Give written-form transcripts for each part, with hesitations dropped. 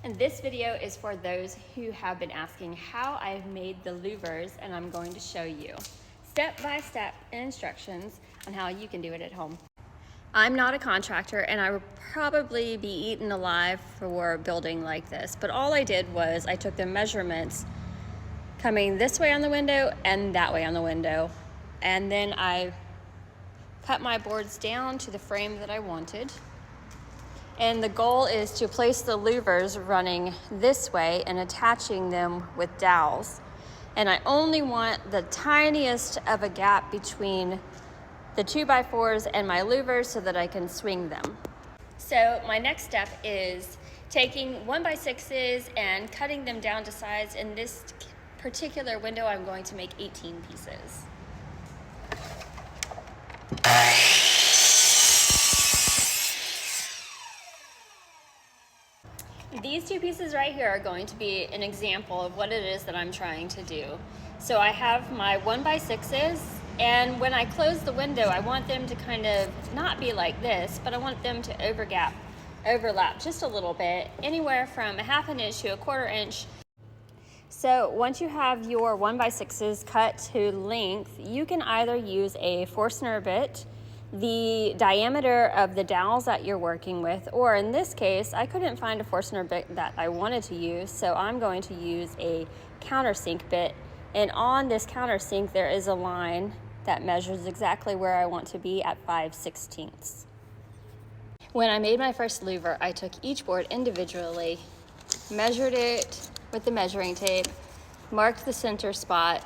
And this video is for those who have been asking how I've made the louvers, and I'm going to show you step-by-step instructions on how you can do it at home. I'm not a contractor, and I would probably be eaten alive for building like this, but all I did was I took the measurements coming this way on the window and that way on the window, and then I cut my boards down to the frame that I wanted. And the goal is to place the louvers running this way and attaching them with dowels. And I only want the tiniest of a gap between the 2x4s and my louvers so that I can swing them. So my next step is taking 1x6s and cutting them down to size. In this particular window, I'm going to make 18 pieces. These two pieces right here are going to be an example of what it is that I'm trying to do. So I have my 1x6s, and when I close the window, I want them to kind of not be like this, but I want them to overlap just a little bit, anywhere from 1/2 inch to 1/4 inch. So once you have your 1x6s cut to length, you can either use a Forstner bit, the diameter of the dowels that you're working with, or in this case, I couldn't find a Forstner bit that I wanted to use, so I'm going to use a countersink bit. And on this countersink, there is a line that measures exactly where I want to be at 5/16. When I made my first louver, I took each board individually, measured it with the measuring tape, marked the center spot,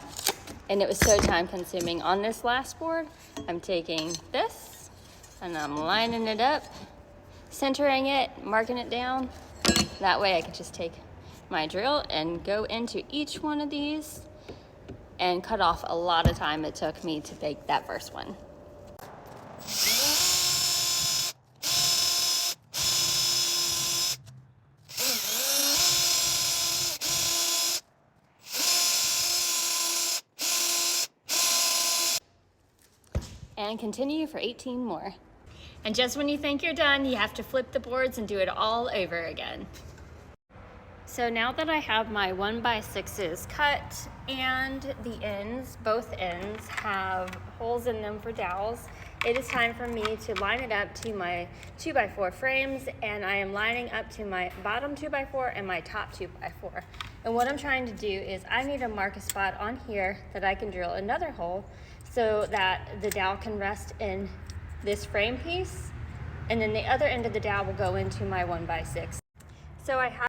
and it was so time consuming. On this last board, I'm taking this and I'm lining it up, centering it, marking it down. That way I can just take my drill and go into each one of these and cut off a lot of time it took me to make that first one. And continue for 18 more. And just when you think you're done, you have to flip the boards and do it all over again. So now that I have my 1x6s cut and the ends, both ends have holes in them for dowels, it is time for me to line it up to my 2x4 frames, and I am lining up to my bottom 2x4 and my top 2x4. And what I'm trying to do is I need to mark a spot on here that I can drill another hole so that the dowel can rest in this frame piece, and then the other end of the dowel will go into my 1x6. So I have